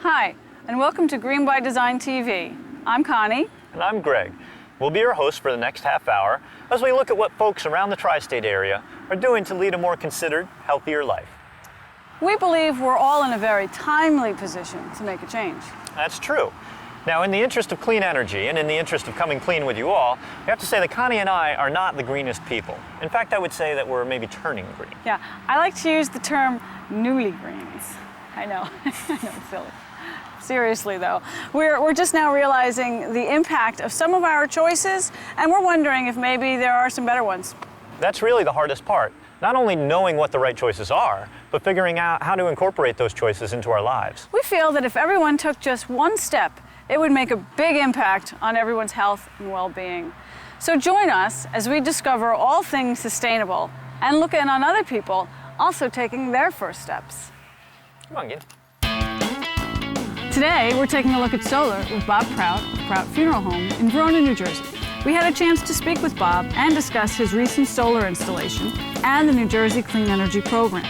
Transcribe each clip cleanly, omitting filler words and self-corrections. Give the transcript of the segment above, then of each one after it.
Hi, and welcome to Green by Design TV. I'm Connie. And I'm Greg. We'll be your hosts for the next half hour as we look at what folks around the tri-state area are doing to lead a more considered, healthier life. We believe we're all in a very timely position to make a change. That's true. Now, in the interest of clean energy and in the interest of coming clean with you all, we have to say that Connie and I are not the greenest people. In fact, I would say that we're maybe turning green. Yeah, I like to use the term newly greens. I know, I know, it's silly. Seriously though, we're just now realizing the impact of some of our choices, and we're wondering if maybe there are some better ones. That's really the hardest part. Not only knowing what the right choices are, but figuring out how to incorporate those choices into our lives. We feel that if everyone took just one step, it would make a big impact on everyone's health and well-being. So join us as we discover all things sustainable and look in on other people also taking their first steps. Come on, Gid. Today, we're taking a look at solar with Bob Prout of Prout Funeral Home in Verona, New Jersey. We had a chance to speak with Bob and discuss his recent solar installation and the New Jersey Clean Energy Program.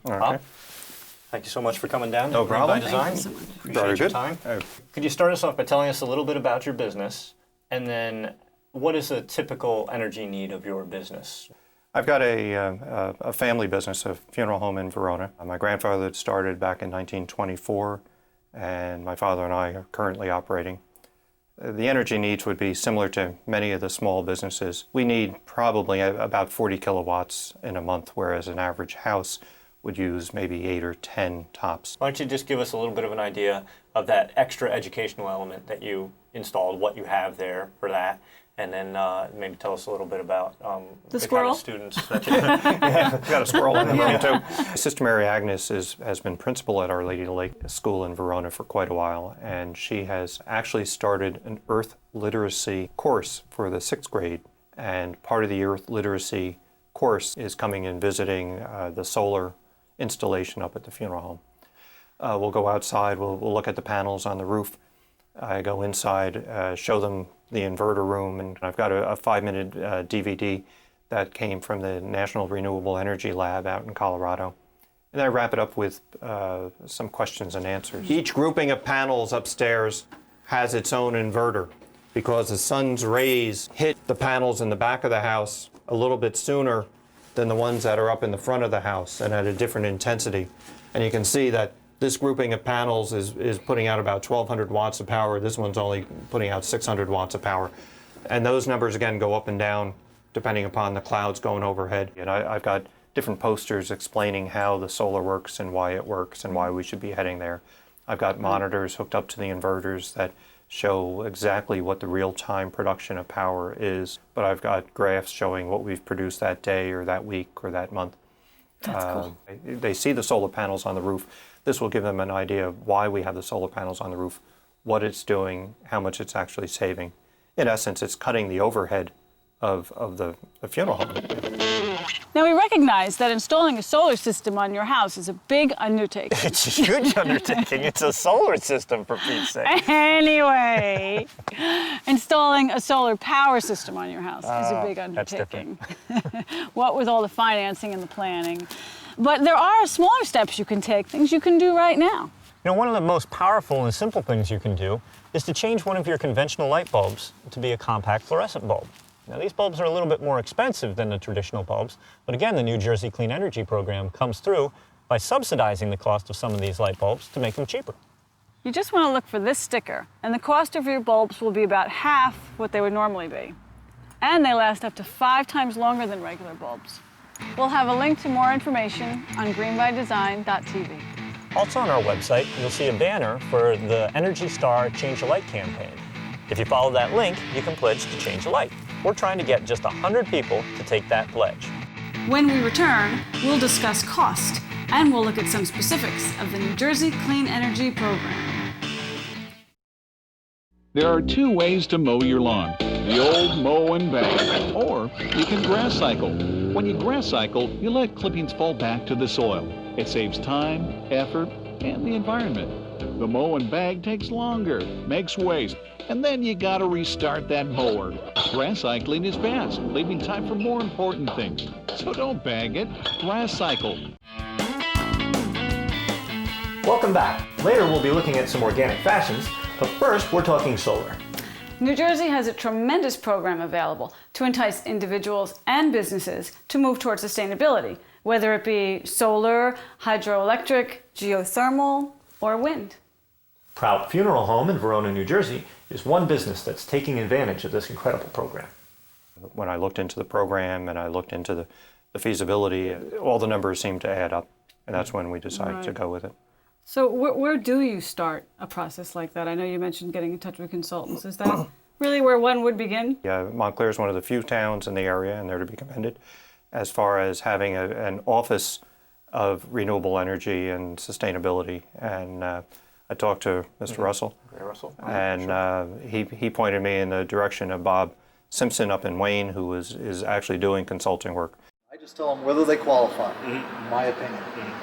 Bob, thank you so much for coming down. No problem. Green by Design. Thank you so much. Appreciate your time. Could you start us off by telling us a little bit about your business, and then what is a typical energy need of your business? I've got a family business, a funeral home in Verona. My grandfather started back in 1924, and my father and I are currently operating. The energy needs would be similar to many of the small businesses. We need probably about 40 kilowatts in a month, whereas an average house would use maybe 8 or 10 tops. Why don't you just give us a little bit of an idea of that extra educational element that you installed, what you have there for that, and then maybe tell us a little bit about the kind of students that you We've got a squirrel in the room too. Sister Mary Agnes has been principal at Our Lady of the Lake School in Verona for quite a while, and she has actually started an Earth literacy course for the 6th grade. And part of the Earth literacy course is coming and visiting the solar installation up at the funeral home. We'll go outside, we'll look at the panels on the roof. I go inside, show them the inverter room, and I've got a 5-minute DVD that came from the National Renewable Energy Lab out in Colorado. And I wrap it up with some questions and answers. Each grouping of panels upstairs has its own inverter because the sun's rays hit the panels in the back of the house a little bit sooner than the ones that are up in the front of the house and at a different intensity. And you can see that this grouping of panels is putting out about 1,200 watts of power. This one's only putting out 600 watts of power. And those numbers, again, go up and down depending upon the clouds going overhead. And I've got different posters explaining how the solar works and why it works and why we should be heading there. I've got monitors hooked up to the inverters that show exactly what the real-time production of power is. But I've got graphs showing what we've produced that day or that week or that month. That's cool. They see the solar panels on the roof. This will give them an idea of why we have the solar panels on the roof, what it's doing, how much it's actually saving. In essence, it's cutting the overhead of the funeral home. Now we recognize that installing a solar system on your house is a big undertaking. It's a huge undertaking. It's a solar system, for Pete's sake. Anyway, installing a solar power system on your house is a big undertaking. What with all the financing and the planning. But there are smaller steps you can take, things you can do right now. You know, one of the most powerful and simple things you can do is to change one of your conventional light bulbs to be a compact fluorescent bulb. Now, these bulbs are a little bit more expensive than the traditional bulbs, but again, the New Jersey Clean Energy Program comes through by subsidizing the cost of some of these light bulbs to make them cheaper. You just want to look for this sticker, and the cost of your bulbs will be about half what they would normally be. And they last up to 5 times longer than regular bulbs. We'll have a link to more information on greenbydesign.tv. Also on our website, you'll see a banner for the Energy Star Change a Light campaign. If you follow that link, you can pledge to change a light. We're trying to get just 100 people to take that pledge. When we return, we'll discuss cost, and we'll look at some specifics of the New Jersey Clean Energy Program. There are 2 ways to mow your lawn. The old mow and bag, or you can grass cycle. When you grass cycle, you let clippings fall back to the soil. It saves time, effort, and the environment. The mow and bag takes longer, makes waste, and then you gotta restart that mower. Grass cycling is fast, leaving time for more important things. So don't bag it, grass cycle. Welcome back. Later we'll be looking at some organic fashions, but first we're talking solar. New Jersey has a tremendous program available to entice individuals and businesses to move towards sustainability, whether it be solar, hydroelectric, geothermal, or wind. Prout Funeral Home in Verona, New Jersey is one business that's taking advantage of this incredible program. When I looked into the program and I looked into the feasibility, all the numbers seemed to add up, and that's when we decided to go with it. So where do you start a process like that? I know you mentioned getting in touch with consultants. Is that really where one would begin? Yeah, Montclair is one of the few towns in the area, and they're to be commended, as far as having an office of renewable energy and sustainability. And I talked to Mr. Russell, and he pointed me in the direction of Bob Simpson up in Wayne, who is actually doing consulting work. I just tell them whether they qualify, in my opinion.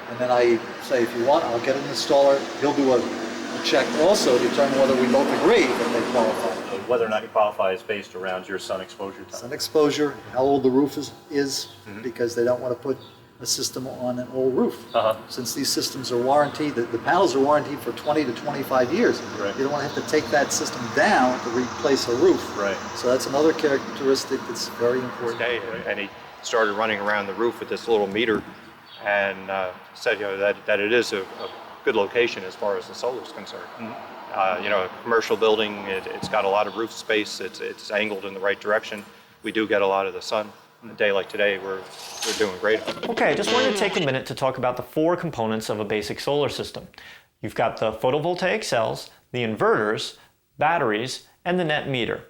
And then I say, if you want, I'll get an installer. He'll do a check also to determine whether we both agree that they qualify. Whether or not you qualify is based around your sun exposure time. Sun exposure, how old the roof is because they don't want to put a system on an old roof. Since these systems are warranted, the panels are warranted for 20 to 25 years. Right. You don't want to have to take that system down to replace a roof. Right. So that's another characteristic that's very important. And he started running around the roof with this little meter, and said, that it is a good location as far as the solar is concerned. A commercial building, it's got a lot of roof space. It's angled in the right direction. We do get a lot of the sun. A day like today, we're doing great. Okay, I just wanted to take a minute to talk about the four components of a basic solar system. You've got the photovoltaic cells, the inverters, batteries, and the net meter.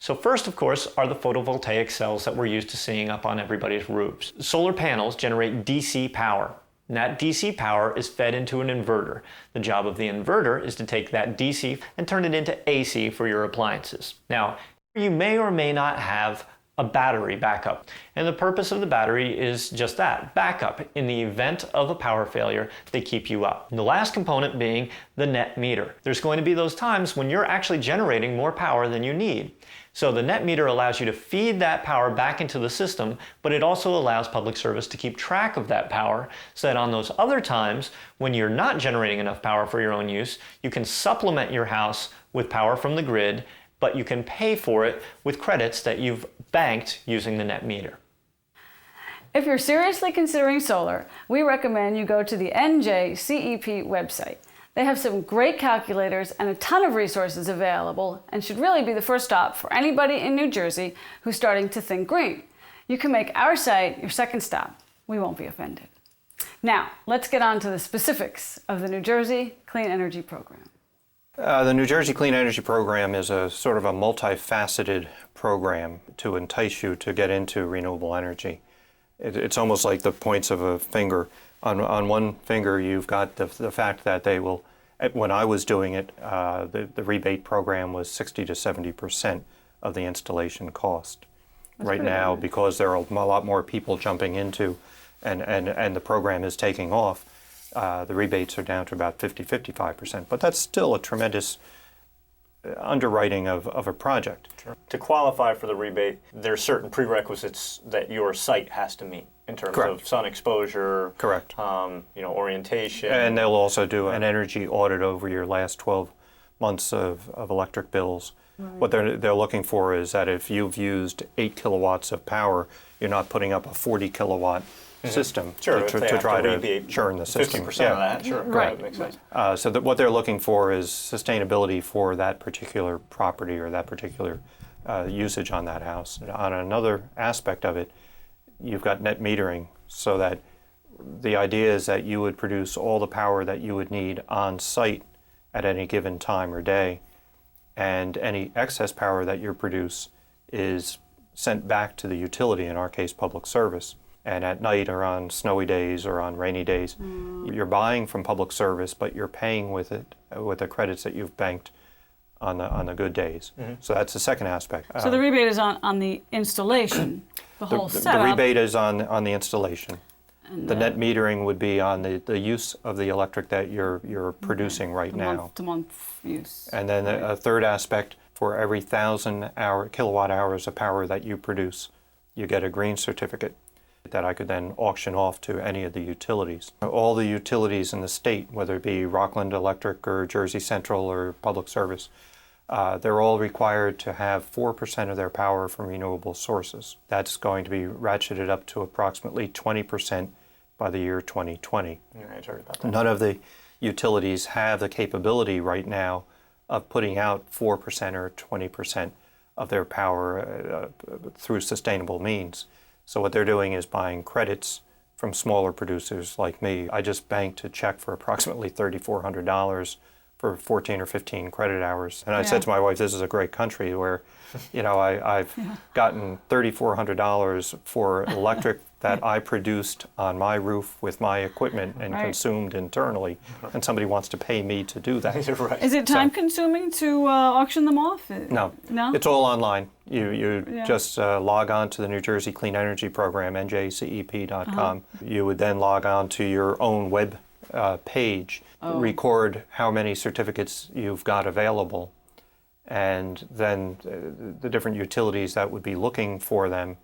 So first, of course, are the photovoltaic cells that we're used to seeing up on everybody's roofs. Solar panels generate DC power. And that DC power is fed into an inverter. The job of the inverter is to take that DC and turn it into AC for your appliances. Now, you may or may not have a battery backup. And the purpose of the battery is just that, backup. In the event of a power failure, they keep you up. And the last component being the net meter. There's going to be those times when you're actually generating more power than you need. So the net meter allows you to feed that power back into the system, but it also allows public service to keep track of that power so that on those other times when you're not generating enough power for your own use, you can supplement your house with power from the grid, but you can pay for it with credits that you've banked using the net meter. If you're seriously considering solar, we recommend you go to the NJCEP website. They have some great calculators and a ton of resources available and should really be the first stop for anybody in New Jersey who's starting to think green. You can make our site your second stop. We won't be offended. Now, let's get on to the specifics of the New Jersey Clean Energy Program. The New Jersey Clean Energy Program is a sort of a multifaceted program to entice you to get into renewable energy. It's almost like the points of a finger. On one finger, you've got the fact that they will, when I was doing it, the rebate program was 60 to 70% of the installation cost. Right now, because there are a lot more people jumping into, and the program is taking off, the rebates are down to about 50-55%. But that's still a tremendous underwriting of a project. Sure. To qualify for the rebate, there are certain prerequisites that your site has to meet in terms of sun exposure, orientation. And they'll also do an energy audit over your last 12 months of electric bills. Right. What they're looking for is that if you've used 8 kilowatts of power, you're not putting up a 40 kilowatt system to try to churn the system. 50% of that, sure. Right. Makes sense. So what they're looking for is sustainability for that particular property or that particular usage on that house. On another aspect of it, you've got net metering, so that the idea is that you would produce all the power that you would need on site at any given time or day, and any excess power that you produce is sent back to the utility, in our case public service. And at night or on snowy days or on rainy days, you're buying from public service, but you're paying with it, with the credits that you've banked on the good days. So that's the second aspect. So the rebate is on the installation, the whole setup. The rebate is on the installation. And the net metering would be on the use of the electric that you're producing right now. Month-to-month use. And then a third aspect, for every 1,000 kilowatt hours of power that you produce, you get a green certificate. that I could then auction off to any of the utilities. All the utilities in the state, whether it be Rockland Electric or Jersey Central or Public Service, they're all required to have 4% of their power from renewable sources. That's going to be ratcheted up to approximately 20% by the year 2020. Yeah, I heard about that. None of the utilities have the capability right now of putting out 4% or 20% of their power through sustainable means. So what they're doing is buying credits from smaller producers like me. I just banked a check for approximately $3,400 for 14 or 15 credit hours. And I said to my wife, this is a great country where, I've gotten $3,400 for electric that I produced on my roof with my equipment and consumed internally, and somebody wants to pay me to do that. Right. Is it time consuming to auction them off? No. No? It's all online. You just log on to the New Jersey Clean Energy Program, njcep.com. You would then log on to your own web page, record how many certificates you've got available, and then the different utilities that would be looking for them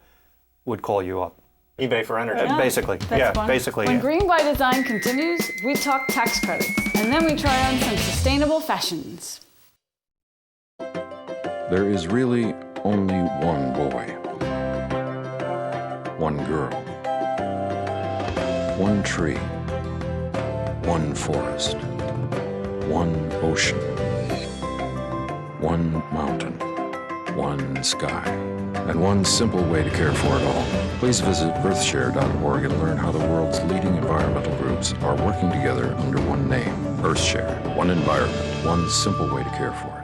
would call you up. eBay for energy. Basically, Fun. basically. When Green by Design continues, we talk tax credits, and then we try on some sustainable fashions. There is really only one boy, one girl, one tree, one forest, one ocean, one mountain, one sky, and one simple way to care for it all. Please visit earthshare.org and learn how the world's leading environmental groups are working together under one name, EarthShare. One environment, one simple way to care for it.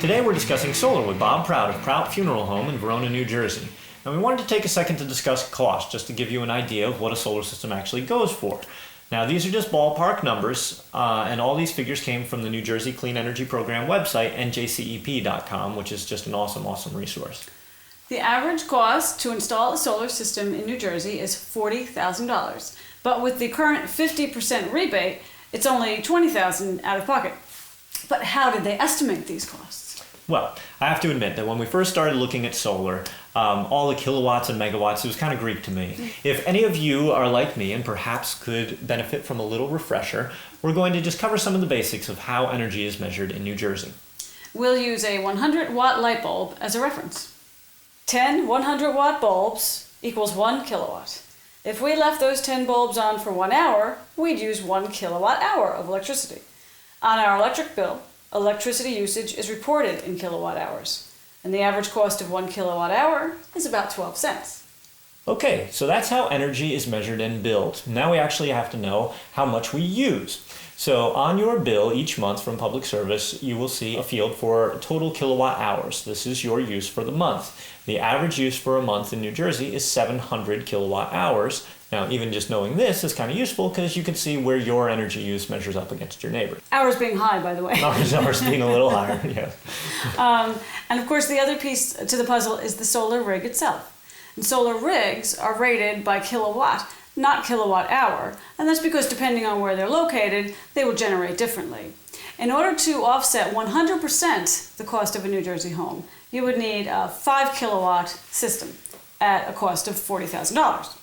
Today we're discussing solar with Bob Prout of Prout Funeral Home in Verona, New Jersey. And we wanted to take a second to discuss cost, just to give you an idea of what a solar system actually goes for. Now, these are just ballpark numbers, and all these figures came from the New Jersey Clean Energy Program website, njcep.com, which is just an awesome, awesome resource. The average cost to install a solar system in New Jersey is $40,000. But with the current 50% rebate, it's only $20,000 out of pocket. But how did they estimate these costs? Well, I have to admit that when we first started looking at solar, all the kilowatts and megawatts, it was kind of Greek to me. If any of you are like me and perhaps could benefit from a little refresher, we're going to just cover some of the basics of how energy is measured in New Jersey. We'll use a 100-watt light bulb as a reference. 10 100-watt bulbs equals 1 kilowatt. If we left those 10 bulbs on for 1 hour, we'd use 1 kilowatt hour of electricity. On our electric bill, electricity usage is reported in kilowatt hours, and the average cost of 1 kilowatt hour is about 12 cents. Okay, so that's how energy is measured and billed. Now we actually have to know how much we use. So on your bill each month from Public Service, you will see a field for total kilowatt hours. This is your use for the month. The average use for a month in New Jersey is 700 kilowatt hours. Now, even just knowing this is kind of useful because you can see where your energy use measures up against your neighbor. Ours being high, by the way. Ours being a little higher, yeah. And of course, the other piece to the puzzle is the solar rig itself. And solar rigs are rated by kilowatt, not kilowatt hour, and that's because depending on where they're located, they will generate differently. In order to offset 100% the cost of a New Jersey home, you would need a 5 kilowatt system at a cost of $40,000.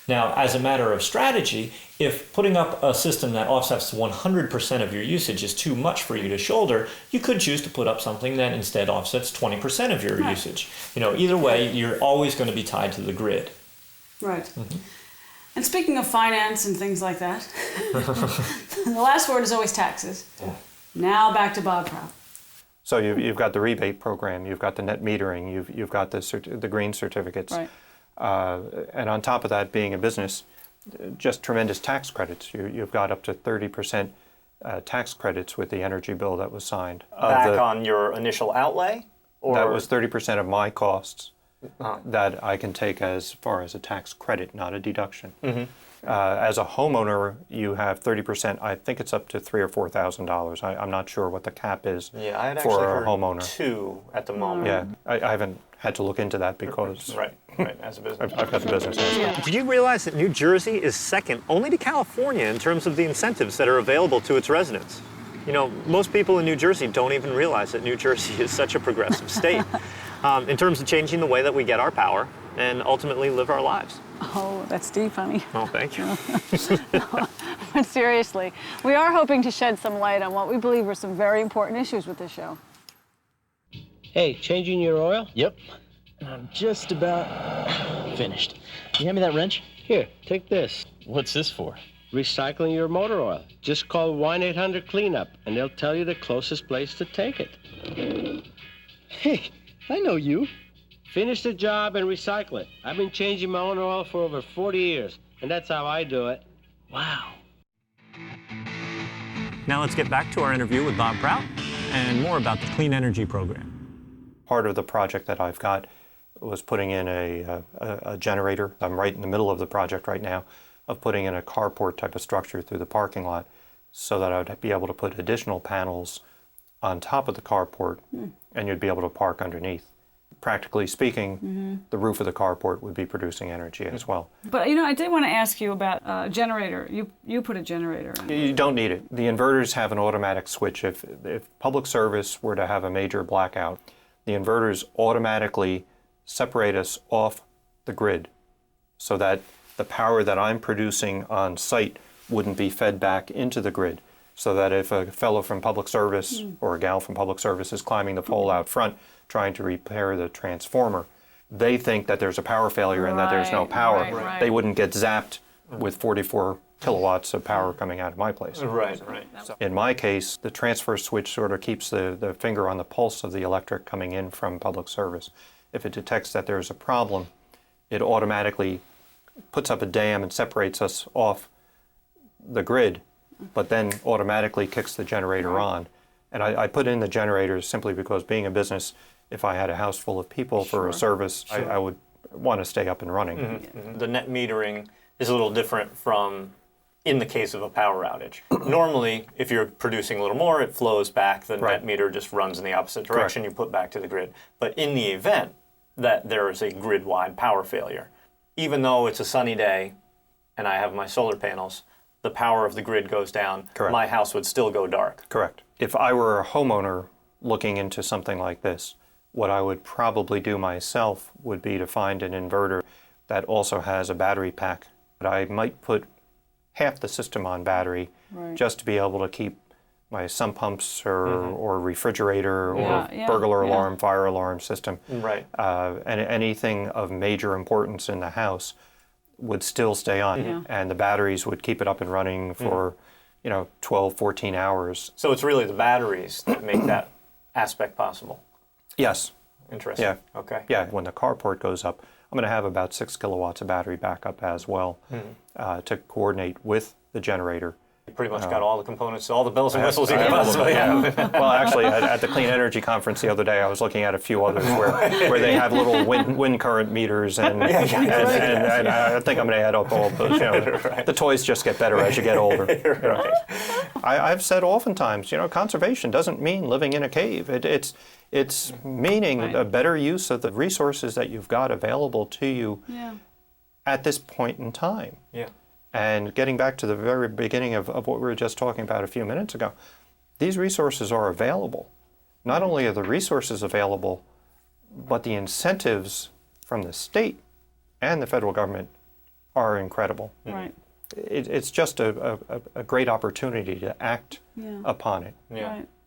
Now, as a matter of strategy, if putting up a system that offsets 100% of your usage is too much for you to shoulder, you could choose to put up something that instead offsets 20% of your usage. Either way, you're always going to be tied to the grid. Right. Mm-hmm. And speaking of finance and things like that, the last word is always taxes. Yeah. Now back to Bob Prout. So you've got the rebate program, you've got the net metering, you've got the green certificates. Right. And on top of that, being a business, just tremendous tax credits. You've got up to 30% tax credits with the energy bill that was signed. Back on your initial outlay? Or? That was 30% of my costs that I can take as far as a tax credit, not a deduction. Mm-hmm. As a homeowner, you have 30%. I think it's up to $3,000 or $4,000. I'm not sure what the cap is for a homeowner. 2 at the moment. Yeah, I haven't had to look into that because right, as a business. I've got the business. Yeah. Did you realize that New Jersey is second only to California in terms of the incentives that are available to its residents? Most people in New Jersey don't even realize that New Jersey is such a progressive state. In terms of changing the way that we get our power, and ultimately live our lives. Oh, that's deep, honey. Oh, thank you. But seriously, we are hoping to shed some light on what we believe are some very important issues with this show. Hey, changing your oil? Yep. I'm just about finished. You hand me that wrench? Here, take this. What's this for? Recycling your motor oil. Just call 1-800-CLEANUP, and they'll tell you the closest place to take it. Hey, I know you. Finish the job and recycle it. I've been changing my own oil for over 40 years, and that's how I do it. Wow. Now let's get back to our interview with Bob Prout and more about the clean energy program. Part of the project that I've got was putting in a generator. I'm right in the middle of the project right now of putting in a carport type of structure through the parking lot so that I would be able to put additional panels on top of the carport and you'd be able to park underneath. Practically speaking, the roof of the carport would be producing energy as well. But you know, I did want to ask you about a generator. You put a generator in. You don't need it. The inverters have an automatic switch. If public service were to have a major blackout, the inverters automatically separate us off the grid so that the power that I'm producing on site wouldn't be fed back into the grid. So that if a fellow from public service or a gal from public service is climbing the pole out front trying to repair the transformer, they think that there's a power failure and that there's no power. Right. They wouldn't get zapped with 44 kilowatts of power coming out of my place. Right. So in my case, the transfer switch sort of keeps the finger on the pulse of the electric coming in from public service. If it detects that there's a problem, it automatically puts up a dam and separates us off the grid, but then automatically kicks the generator on. And I put in the generators simply because being a business, if I had a house full of people for a service, I would want to stay up and running. The net metering is a little different from in the case of a power outage. Normally, if you're producing a little more, it flows back. The net meter just runs in the opposite direction. You put back to the grid. But in the event that there is a grid-wide power failure, even though it's a sunny day and I have my solar panels, the power of the grid goes down, my house would still go dark. Correct. If I were a homeowner looking into something like this, what I would probably do myself would be to find an inverter that also has a battery pack. But I might put half the system on battery just to be able to keep my sump pumps or refrigerator or burglar alarm, fire alarm system. And anything of major importance in the house would still stay on. And the batteries would keep it up and running for 12, 14 hours. So it's really the batteries that make that aspect possible. Yes. Interesting. Yeah. Okay. Yeah, when the carport goes up, I'm going to have about 6 kilowatts of battery backup as well to coordinate with the generator. You pretty much got all the components, all the bells and whistles you could possibly have. Well, actually, at the Clean Energy Conference the other day, I was looking at a few others where they have little wind current meters, and I think I'm going to add up all of those. The toys just get better as you get older. I've said oftentimes, conservation doesn't mean living in a cave. It's meaning a better use of the resources that you've got available to you at this point in time. And getting back to the very beginning of what we were just talking about a few minutes ago, these resources are available. Not only are the resources available, but the incentives from the state and the federal government are incredible. It's just a great opportunity to act upon it.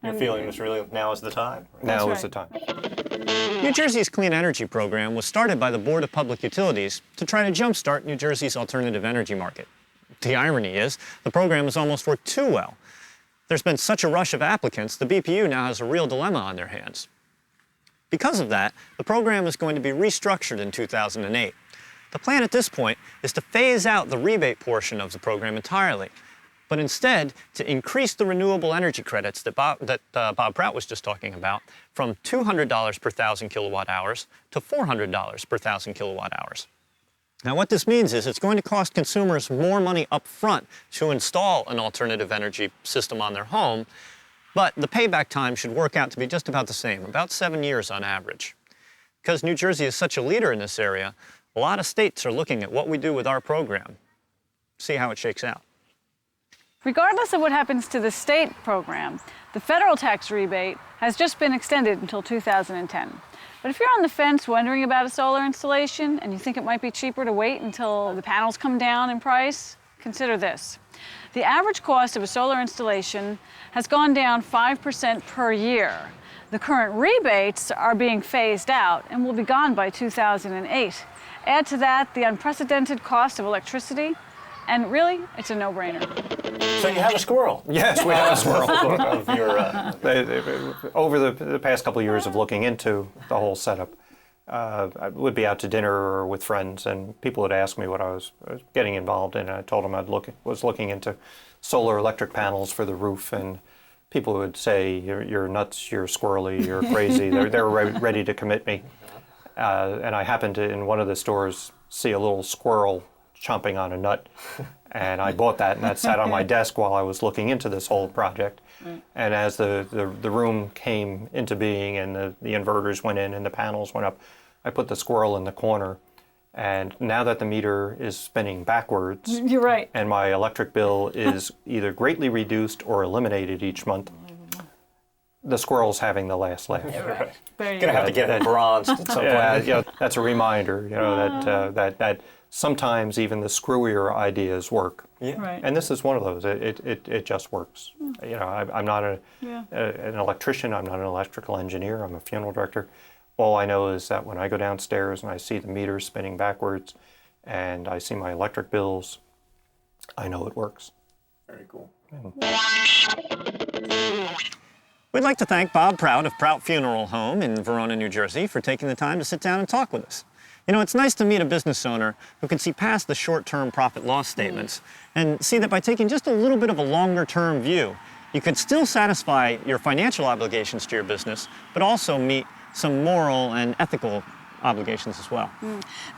Your feeling is really now is the time. Now is the time. New Jersey's Clean Energy Program was started by the Board of Public Utilities to try to jumpstart New Jersey's alternative energy market. The irony is, the program has almost worked too well. There's been such a rush of applicants, the BPU now has a real dilemma on their hands. Because of that, the program is going to be restructured in 2008. The plan at this point is to phase out the rebate portion of the program entirely, but instead to increase the renewable energy credits that Bob Prout was just talking about from $200 per 1,000 kilowatt hours to $400 per 1,000 kilowatt hours. Now what this means is it's going to cost consumers more money up front to install an alternative energy system on their home, but the payback time should work out to be just about the same, about 7 years on average. Because New Jersey is such a leader in this area, a lot of states are looking at what we do with our program, see how it shakes out. Regardless of what happens to the state program, the federal tax rebate has just been extended until 2010. But if you're on the fence wondering about a solar installation and you think it might be cheaper to wait until the panels come down in price, consider this. The average cost of a solar installation has gone down 5% per year. The current rebates are being phased out and will be gone by 2008. Add to that the unprecedented cost of electricity, and really, it's a no-brainer. So you have a squirrel. Yes, we have a squirrel. Of your, Over the past couple of years of looking into the whole setup, I would be out to dinner or with friends, and people would ask me what I was getting involved in. And I told them I was looking into solar electric panels for the roof, and people would say, "You're nuts, you're squirrely, you're crazy." They're ready to commit me. And I happened to, in one of the stores, see a little squirrel chomping on a nut, and I bought that, and that sat on my desk while I was looking into this whole project. Right. And as the room came into being and the inverters went in and the panels went up, I put the squirrel in the corner. And now that the meter is spinning backwards, you're right, and my electric bill is either greatly reduced or eliminated each month, the squirrel's having the last laugh. Right. You're gonna have to get it bronzed at some point. Yeah, that's a reminder, that sometimes even the screwier ideas work. Yeah. Right. And this is one of those. It just works. I'm not an electrician. I'm not an electrical engineer. I'm a funeral director. All I know is that when I go downstairs and I see the meter spinning backwards and I see my electric bills, I know it works. Very cool. We'd like to thank Bob Prout of Prout Funeral Home in Verona, New Jersey, for taking the time to sit down and talk with us. You know, it's nice to meet a business owner who can see past the short-term profit-loss statements and see that by taking just a little bit of a longer-term view, you could still satisfy your financial obligations to your business, but also meet some moral and ethical obligations as well.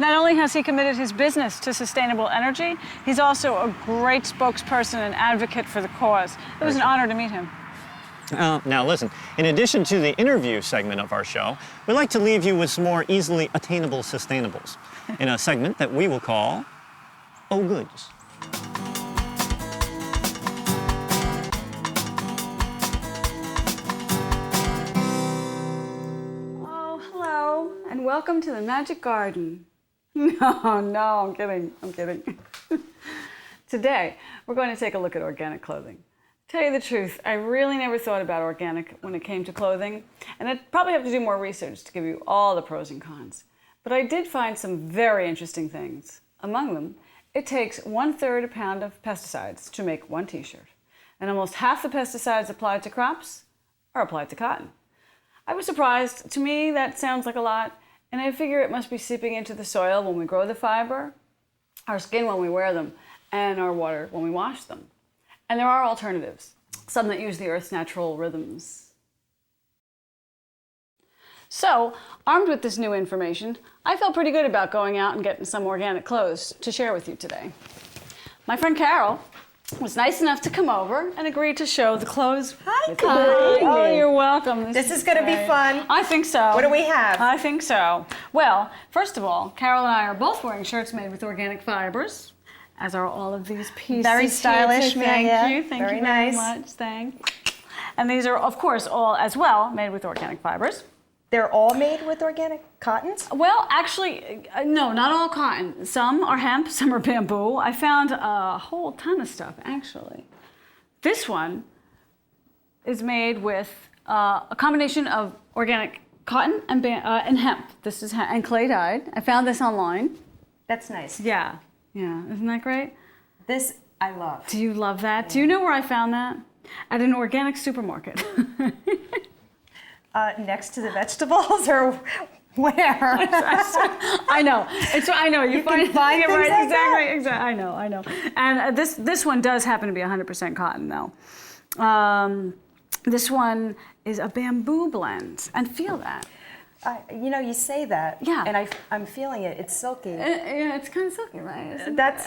Not only has he committed his business to sustainable energy, he's also a great spokesperson and advocate for the cause. It was an honor to meet him. Now listen, in addition to the interview segment of our show, we'd like to leave you with some more easily attainable sustainables in a segment that we will call Oh Goods. Oh, hello, and welcome to the Magic Garden. No, I'm kidding. Today, we're going to take a look at organic clothing. Tell you the truth, I really never thought about organic when it came to clothing, and I'd probably have to do more research to give you all the pros and cons. But I did find some very interesting things. Among them, it takes 1/3 a pound of pesticides to make one t-shirt, and almost half the pesticides applied to crops are applied to cotton. I was surprised. To me, that sounds like a lot, and I figure it must be seeping into the soil when we grow the fiber, our skin when we wear them, and our water when we wash them. And there are alternatives, some that use the Earth's natural rhythms. So, armed with this new information, I felt pretty good about going out and getting some organic clothes to share with you today. My friend Carol was nice enough to come over and agreed to show the clothes. Hi, Connie. Oh, you're welcome. This is going to be fun. I think so. What do we have? I think so. Well, first of all, Carol and I are both wearing shirts made with organic fibers, as are all of these pieces. Very stylish, here. Thank you very very nice. much. Thanks. And these are, of course, all as well made with organic fibers. They're all made with organic cottons? Well, actually, no, not all cotton. Some are hemp, some are bamboo. I found a whole ton of stuff, actually. This one is made with a combination of organic cotton and hemp. This is and clay dyed. I found this online. That's nice. Yeah, isn't that great? This I love. Do you love that? Do you know where I found that? At an organic supermarket. Next to the vegetables, or where? I know. I know. You can find it things right. like that? Exactly. I know. And this one does happen to be 100% cotton, though. This one is a bamboo blend, and feel that. You say that. Yeah. And I'm feeling it. It's silky. Yeah, it's kind of silky, right? That's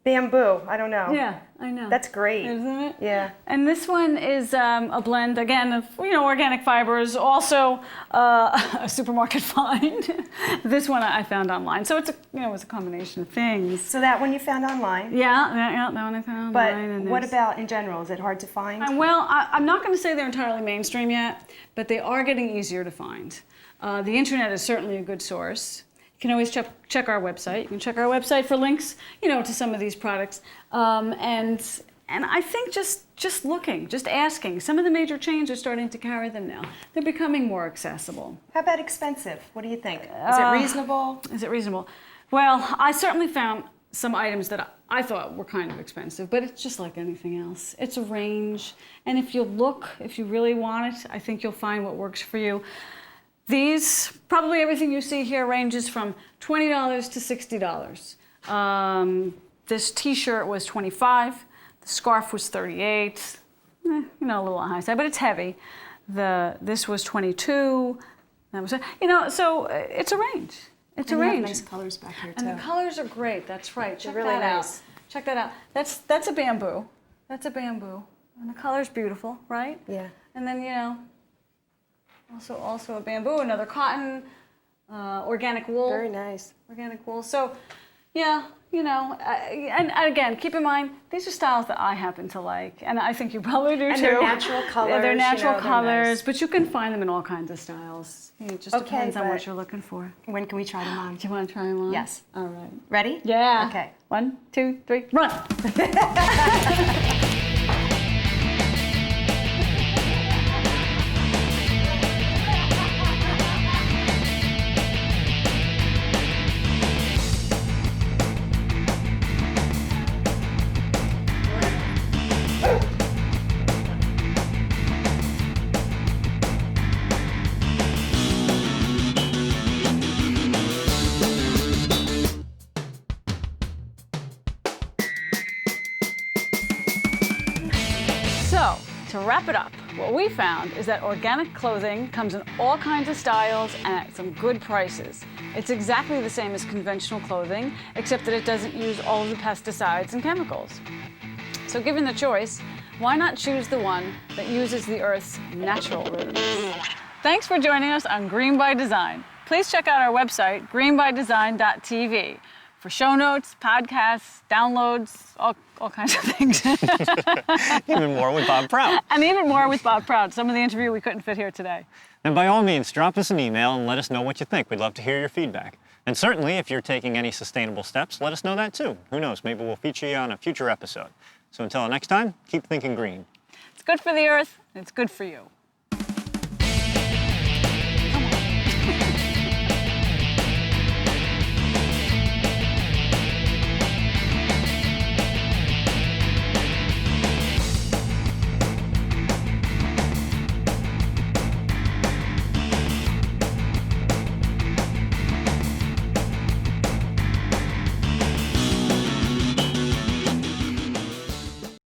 Bamboo. I don't know. Yeah, I know. That's great. Isn't it? Yeah. And this one is a blend, again, of organic fibers, also a supermarket find. This one I found online. So it's it's a combination of things. So that one you found online? Yeah, that one I found But online. what about in general? Is it hard to find? Well, I'm not going to say they're entirely mainstream yet, but they are getting easier to find. The internet is certainly a good source. You can always check our website. You can check our website for links, to some of these products. And I think just looking, just asking. Some of the major chains are starting to carry them now. They're becoming more accessible. How about expensive? What do you think? Is it reasonable? Is it reasonable? Well, I certainly found some items that I thought were kind of expensive, but it's just like anything else. It's a range, and if you really want it, I think you'll find what works for you. These, probably everything you see here ranges from $20 to $60. This t-shirt was $25, the scarf was $38, a little on the high side, but it's heavy. This was $22, that was, so it's a range. It's a range. You have nice colors back here too. And the colors are great, that's right. Check really that nice. out. Check that out. That's a bamboo. That's a bamboo. And the color's beautiful, right? Yeah. And then, also a bamboo, another cotton, organic wool. Very nice. Organic wool. So, and again, keep in mind, these are styles that I happen to like, and I think you probably do too. And they're natural colors. Yeah, they're natural they're colors, nice. but you can find them in all kinds of styles. It just depends on what you're looking for. When can we try them on? Do you want to try them on? Yes. All right. Ready? Yeah. Okay. 1, 2, 3, run! So, to wrap it up, what we found is that organic clothing comes in all kinds of styles and at some good prices. It's exactly the same as conventional clothing, except that it doesn't use all of the pesticides and chemicals. So given the choice, why not choose the one that uses the Earth's natural roots? Thanks for joining us on Green by Design. Please check out our website, greenbydesign.tv, for show notes, podcasts, downloads, all kinds of things. Even more with Bob Prout. And even more with Bob Prout, some of the interview we couldn't fit here today. And by all means, drop us an email and let us know what you think. We'd love to hear your feedback. And certainly, if you're taking any sustainable steps, let us know that too. Who knows, maybe we'll feature you on a future episode. So until next time, keep thinking green. It's good for the Earth, and it's good for you.